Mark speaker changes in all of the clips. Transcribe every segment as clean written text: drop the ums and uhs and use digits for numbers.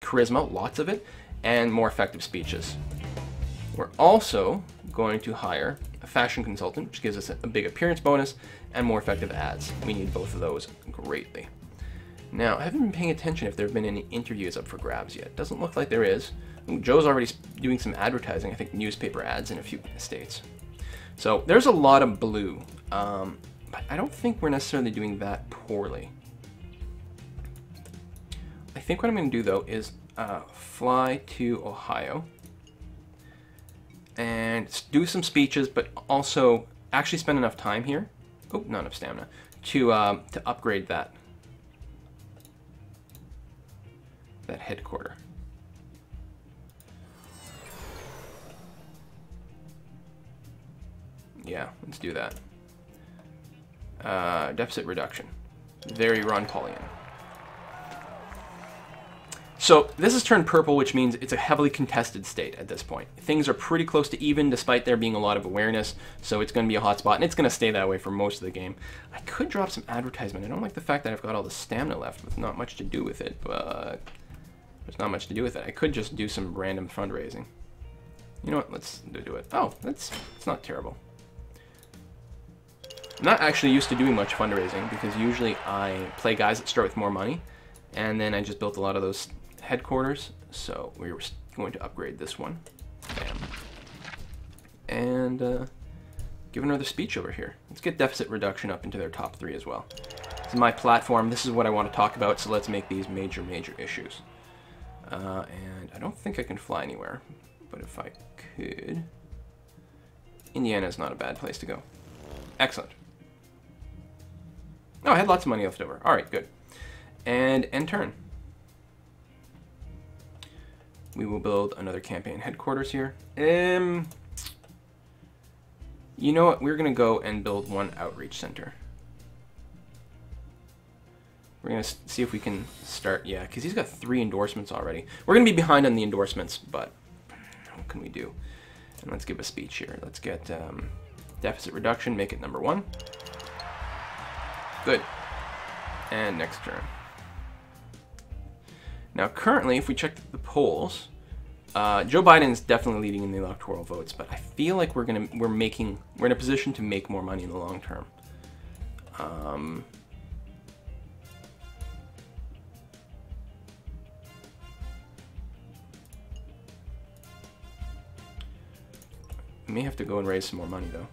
Speaker 1: charisma, lots of it, and more effective speeches. We're also going to hire a fashion consultant, which gives us a big appearance bonus and more effective ads. We need both of those greatly. Now, I haven't been paying attention if there have been any interviews up for grabs yet. Doesn't look like there is. Ooh, Joe's already doing some advertising, I think newspaper ads in a few states. So there's a lot of blue, but I don't think we're necessarily doing that poorly. I think what I'm going to do, though, is fly to Ohio and do some speeches, but also actually spend enough time here. Oh, not enough stamina to upgrade that headquarter. Yeah, let's do that. Deficit reduction. Very Ron Paulian. So this has turned purple, which means it's a heavily contested state at this point. Things are pretty close to even, despite there being a lot of awareness. So it's going to be a hot spot, and it's going to stay that way for most of the game. I could drop some advertisement. I don't like the fact that I've got all the stamina left with not much to do with it, but there's not much to do with it. I could just do some random fundraising. You know what? Let's do it. Oh, it's not terrible. I'm not actually used to doing much fundraising because usually I play guys that start with more money, and then I just built a lot of those headquarters. So we were going to upgrade this one. Bam. And give another speech over here. Let's get deficit reduction up into their top 3 as well. This is my platform. This is what I want to talk about, so let's make these major issues. And I don't think I can fly anywhere, but if I could... Indiana is not a bad place to go. Excellent. Oh, I had lots of money left over. All right, good. And end turn. We will build another campaign headquarters here. You know what? We're going to go and build one outreach center. We're going to see if we can start... Yeah, because he's got 3 endorsements already. We're going to be behind on the endorsements, but what can we do? And let's give a speech here. Let's get deficit reduction, make it number 1. Good. And next turn. Now, currently, if we check the polls, Joe Biden's definitely leading in the electoral votes, but I feel like we're in a position to make more money in the long term. We may have to go and raise some more money, though.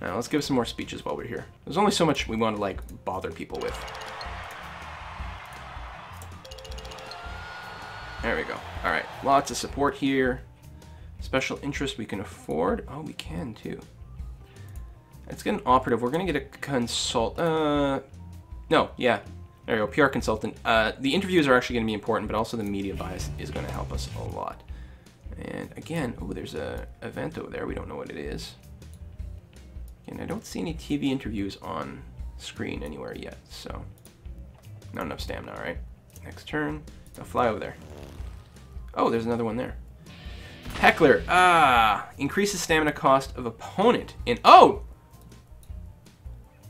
Speaker 1: Now, let's give some more speeches while we're here. There's only so much we want to, like, bother people with. There we go. All right, lots of support here. Special interest we can afford. Oh, we can, too. Let's get an operative. We're going to get a consult... No, yeah. There we go, PR consultant. The interviews are actually going to be important, but also the media bias is going to help us a lot. And again, oh, there's an event over there. We don't know what it is. And I don't see any TV interviews on screen anywhere yet, so not enough stamina. All right, next turn. I'll fly over there. Oh, there's another one there. Heckler. Increases stamina cost of opponent. Oh,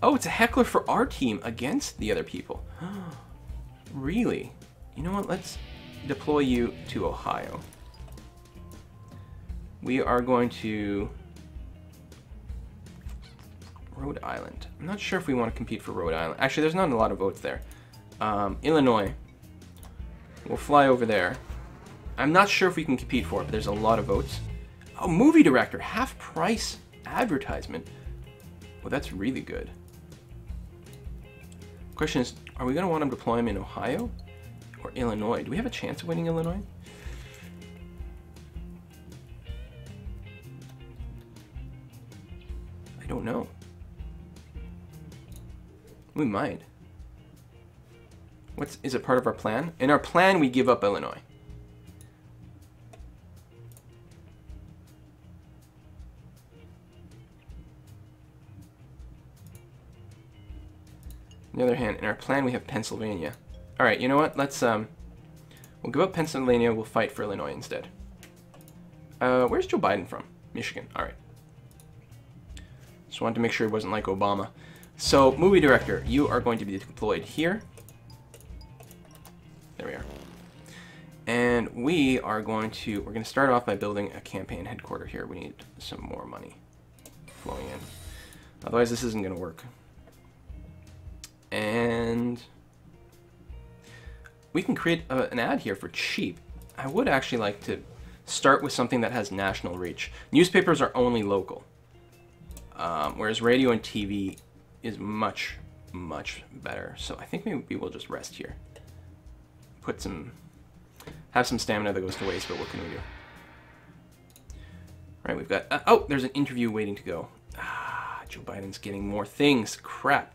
Speaker 1: it's a heckler for our team against the other people. Really? You know what? Let's deploy you to Ohio. We are going to Rhode Island. I'm not sure if we want to compete for Rhode Island. Actually, there's not a lot of votes there. Illinois. We'll fly over there. I'm not sure if we can compete for it, but there's a lot of votes. Oh, movie director. Half price advertisement. Well, that's really good. Question is, are we going to want to deploy him in Ohio or Illinois? Do we have a chance of winning Illinois? I don't know. We might. Is it part of our plan? In our plan, we give up Illinois. On the other hand, in our plan, we have Pennsylvania. All right, you know what? Let's we'll give up Pennsylvania. We'll fight for Illinois instead. Where's Joe Biden from? Michigan. All right. Just wanted to make sure it wasn't like Obama. So, movie director, you are going to be deployed here. we're going to start off by building a campaign headquarter here. We need some more money flowing in. Otherwise, this isn't going to work. And we can create an ad here for cheap. I would actually like to start with something that has national reach. Newspapers are only local, whereas radio and TV is much, much better. So I think maybe we'll just rest here. Have some stamina that goes to waste, but what can we do? All right, we've got, oh, there's an interview waiting to go. Joe Biden's getting more things. Crap.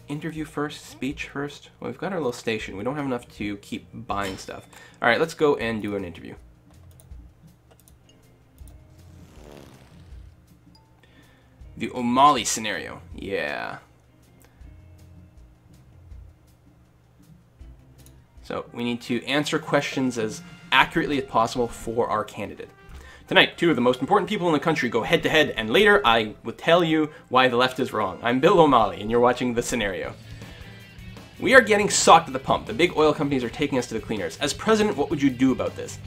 Speaker 1: Interview first, speech first. Well, we've got our little station. We don't have enough to keep buying stuff. All right, let's go and do an interview. The O'Malley scenario. Yeah. So we need to answer questions as accurately as possible for our candidate. Tonight, two of the most important people in the country go head-to-head, and later I will tell you why the left is wrong. I'm Bill O'Malley, and you're watching The Scenario. We are getting socked at the pump. The big oil companies are taking us to the cleaners. As president, what would you do about this?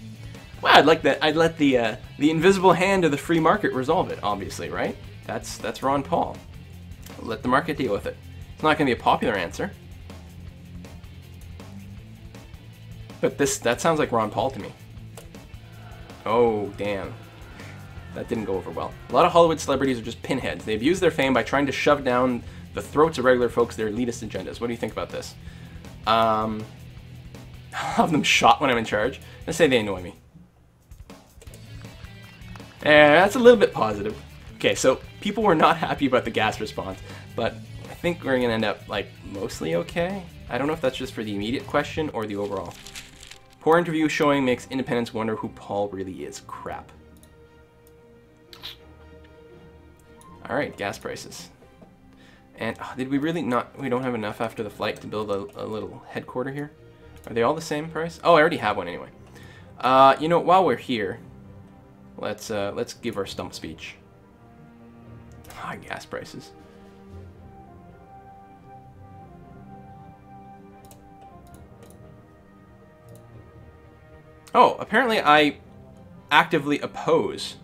Speaker 1: Well, I'd let the invisible hand of the free market resolve it, obviously, right? That's Ron Paul. Let the market deal with it. It's not going to be a popular answer. But that sounds like Ron Paul to me. Oh, damn. That didn't go over well. A lot of Hollywood celebrities are just pinheads. They abuse their fame by trying to shove down the throats of regular folks their elitist agendas. What do you think about this? I'll have them shot when I'm in charge. Let's say they annoy me. That's a little bit positive. Okay, so people were not happy about the gas response, but I think we're going to end up, like, mostly okay. I don't know if that's just for the immediate question or the overall. Poor interview showing makes independents wonder who Paul really is. Crap. Alright, gas prices. And did we really not... We don't have enough after the flight to build a little headquarter here? Are they all the same price? Oh, I already have one anyway. You know, while we're here, let's give our stump speech. High gas prices. Oh, apparently I actively oppose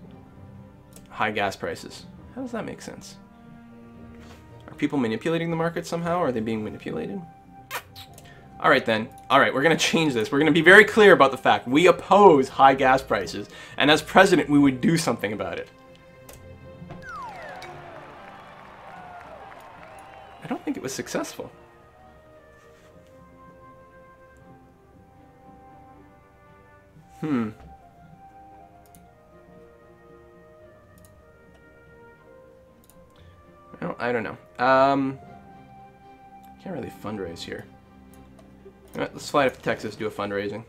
Speaker 1: high gas prices. How does that make sense? Are people manipulating the market somehow? Are they being manipulated? All right, then. All right, we're going to change this. We're going to be very clear about the fact we oppose high gas prices, and as president, we would do something about it. I don't think it was successful. Well, I don't know. Can't really fundraise here. All right, let's fly up to Texas, do a fundraising.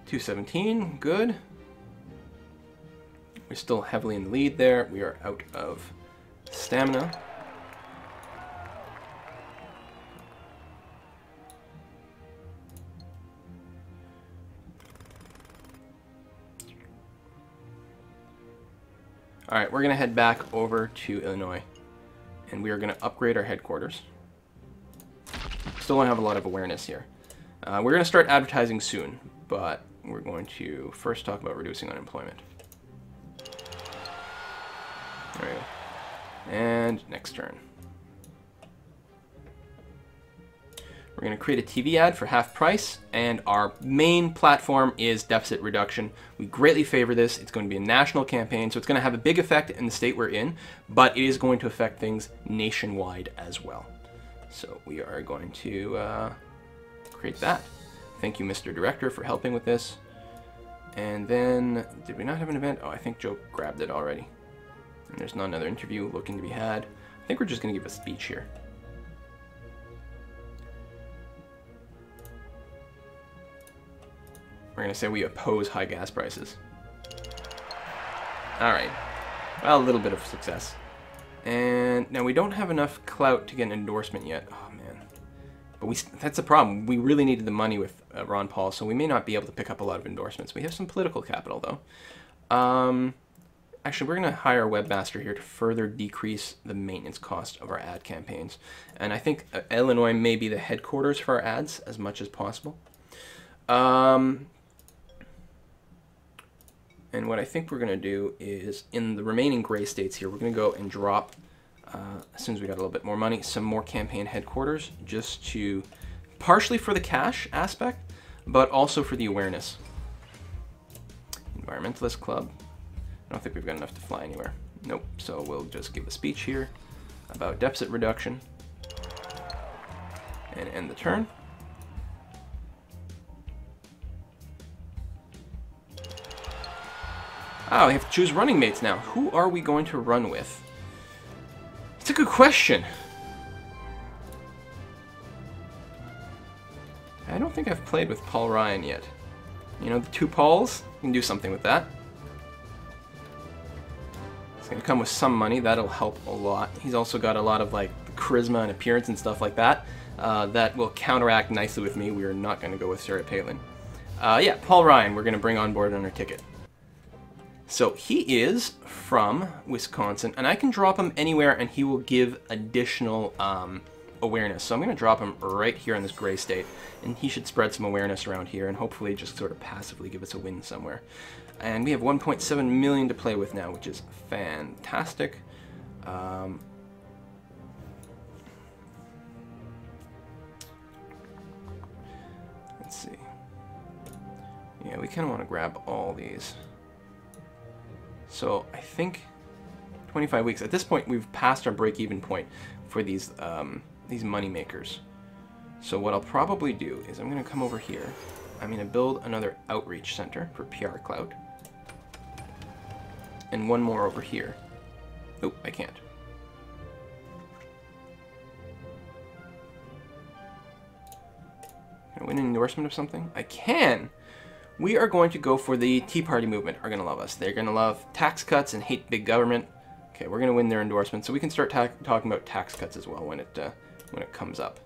Speaker 1: $217, good. We're still heavily in the lead there. We are out of stamina. All right, we're going to head back over to Illinois, and we are going to upgrade our headquarters. Still don't have a lot of awareness here. We're going to start advertising soon, but we're going to first talk about reducing unemployment. There we go. And next turn. We're going to create a TV ad for half price, and our main platform is deficit reduction. We greatly favor this. It's going to be a national campaign, so it's going to have a big effect in the state we're in, but it is going to affect things nationwide as well. So we are going to create that. Thank you, Mr. Director, for helping with this. And then, did we not have an event? Oh, I think Joe grabbed it already. And there's not another interview looking to be had. I think we're just going to give a speech here. We're going to say we oppose high gas prices. Alright. Well, a little bit of success. And now we don't have enough clout to get an endorsement yet. Oh, man. But that's the problem. We really needed the money with Ron Paul, so we may not be able to pick up a lot of endorsements. We have some political capital, though. actually, we're going to hire a webmaster here to further decrease the maintenance cost of our ad campaigns. And I think Illinois may be the headquarters for our ads as much as possible. And what I think we're going to do is, in the remaining gray states here, we're going to go and drop, as soon as we got a little bit more money, some more campaign headquarters, just to, partially for the cash aspect, but also for the awareness. Environmentalist Club. I don't think we've got enough to fly anywhere. Nope. So we'll just give a speech here about deficit reduction and end the turn. Oh, we have to choose running mates now. Who are we going to run with? It's a good question. I don't think I've played with Paul Ryan yet. You know, the two Pauls? We can do something with that. It's going to come with some money. That'll help a lot. He's also got a lot of, like, charisma and appearance and stuff like that. That will counteract nicely with me. We are not going to go with Sarah Palin. Yeah, Paul Ryan, we're going to bring on board on our ticket. So he is from Wisconsin, and I can drop him anywhere, and he will give additional awareness. So I'm going to drop him right here in this gray state, and he should spread some awareness around here, and hopefully just sort of passively give us a win somewhere. And we have 1.7 million to play with now, which is fantastic. Let's see. Yeah, we kind of want to grab all these. So I think 25 weeks. At this point, we've passed our break-even point for these money makers. So what I'll probably do is I'm going to come over here. I'm going to build another outreach center for PR Cloud. And one more over here. Oh, I can't. Can I win an endorsement of something? I can! We are going to go for the Tea Party movement. Are going to love us. They're going to love tax cuts and hate big government. Okay, we're going to win their endorsement, so we can start talking about tax cuts as well when it comes up.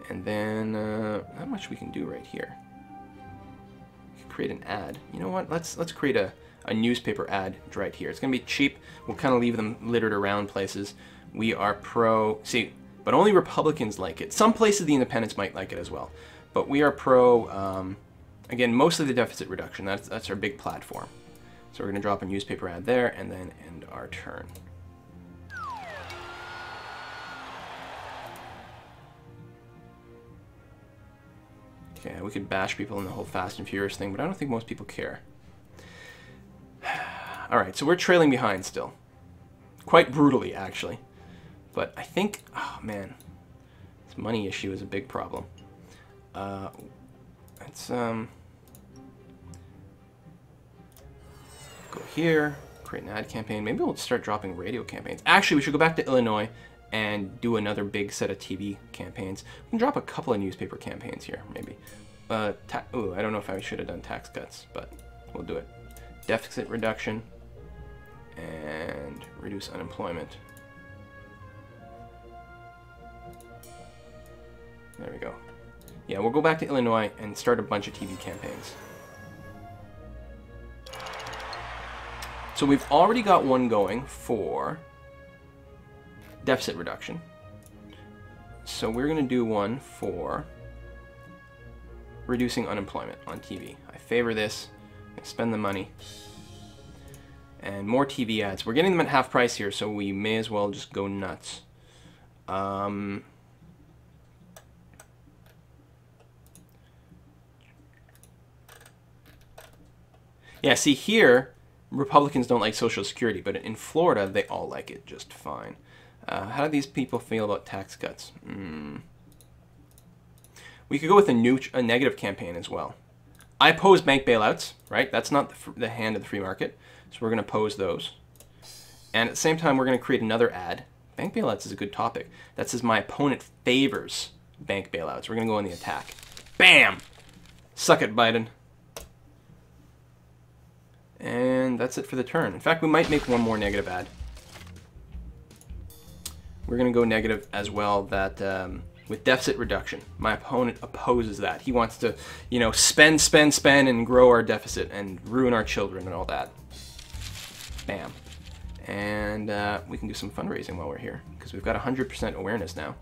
Speaker 1: And then not much we can do right here. We can create an ad. You know what? Let's create a newspaper ad right here. It's going to be cheap. We'll kind of leave them littered around places. We are pro. See, but only Republicans like it. Some places the independents might like it as well, but we are pro. Again, mostly the deficit reduction. That's our big platform. So we're going to drop a newspaper ad there and then end our turn. Okay, we could bash people in the whole Fast and Furious thing, but I don't think most people care. Alright, so we're trailing behind still. Quite brutally, actually. But I think, oh man, this money issue is a big problem. Let's go here, create an ad campaign. Maybe we'll start dropping radio campaigns. Actually, we should go back to Illinois and do another big set of TV campaigns. We can drop a couple of newspaper campaigns here, maybe. Ooh, I don't know if I should have done tax cuts, but we'll do it. Deficit reduction and reduce unemployment. There we go. Yeah, we'll go back to Illinois and start a bunch of TV campaigns. So we've already got one going for deficit reduction. So we're going to do one for reducing unemployment on TV. I favor this. I'm going to spend the money. And more TV ads. We're getting them at half price here, so we may as well just go nuts. Yeah, see here, Republicans don't like Social Security, but in Florida, they all like it just fine. How do these people feel about tax cuts? We could go with a negative campaign as well. I oppose bank bailouts, right? That's not the hand of the free market, so we're going to oppose those. And at the same time, we're going to create another ad. Bank bailouts is a good topic. That says my opponent favors bank bailouts. We're going to go on the attack. Bam! Suck it, Biden. And that's it for the turn. In fact, we might make one more negative ad. We're going to go negative as well, that with deficit reduction. My opponent opposes that. He wants to, you know, spend, and grow our deficit and ruin our children and all that. Bam. And we can do some fundraising while we're here, because we've got 100% awareness now.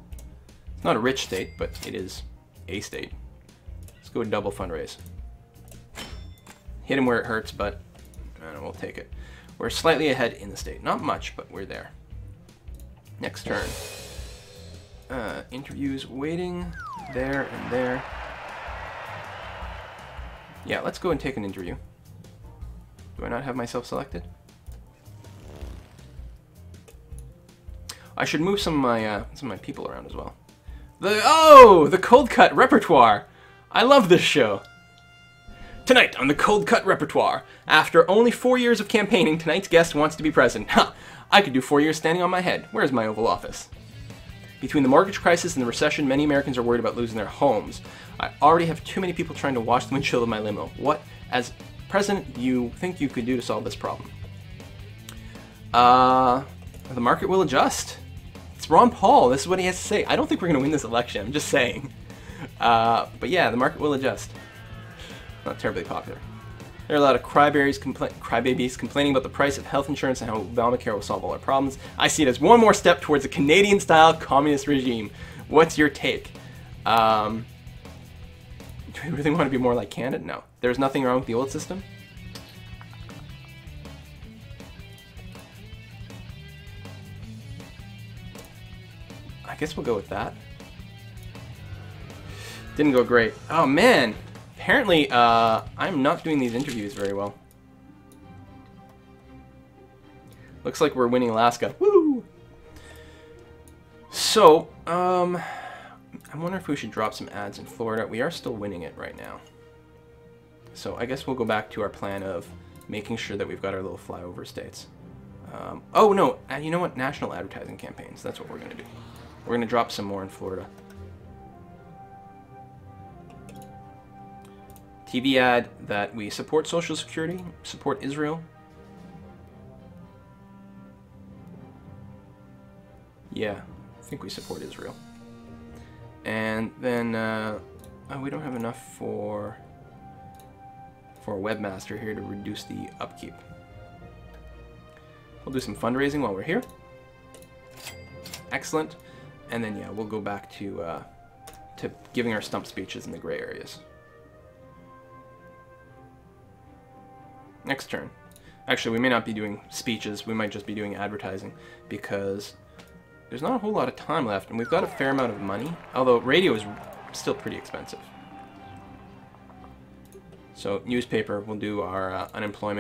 Speaker 1: It's not a rich state, but it is a state. Let's go double fundraise. Hit him where it hurts, but we'll take it. We're slightly ahead in the state. Not much, but we're there. Next turn. Interviews waiting. There and there. Yeah, let's go and take an interview. Do I not have myself selected? I should move some of my people around as well. The Cold Cut Repertoire! I love this show! Tonight on the Cold Cut Repertoire, after only 4 years of campaigning, tonight's guest wants to be present. Ha! I could do 4 years standing on my head. Where's my Oval Office? Between the mortgage crisis and the recession, many Americans are worried about losing their homes. I already have too many people trying to wash the windshield of my limo. What, as president, do you think you could do to solve this problem? The market will adjust. It's Ron Paul. This is what he has to say. I don't think we're going to win this election. I'm just saying. But yeah, the market will adjust. Not terribly popular. There are a lot of crybabies complaining about the price of health insurance and how Obamacare will solve all our problems. I see it as one more step towards a Canadian-style communist regime. What's your take? Do we really want to be more like Canada? No. There's nothing wrong with the old system. I guess we'll go with that. Didn't go great. Oh man! Apparently, I'm not doing these interviews very well. Looks like we're winning Alaska. Woo! So, I wonder if we should drop some ads in Florida. We are still winning it right now. So I guess we'll go back to our plan of making sure that we've got our little flyover states. Oh no, you know what? National advertising campaigns. That's what we're going to do. We're going to drop some more in Florida. TV ad that we support Social Security, support Israel. Yeah, I think we support Israel. And then we don't have enough for a webmaster here to reduce the upkeep. We'll do some fundraising while we're here. Excellent. And then yeah, we'll go back to giving our stump speeches in the gray areas. Next turn. Actually, we may not be doing speeches. We might just be doing advertising because there's not a whole lot of time left, and we've got a fair amount of money, although radio is still pretty expensive. So newspaper, we'll do our unemployment.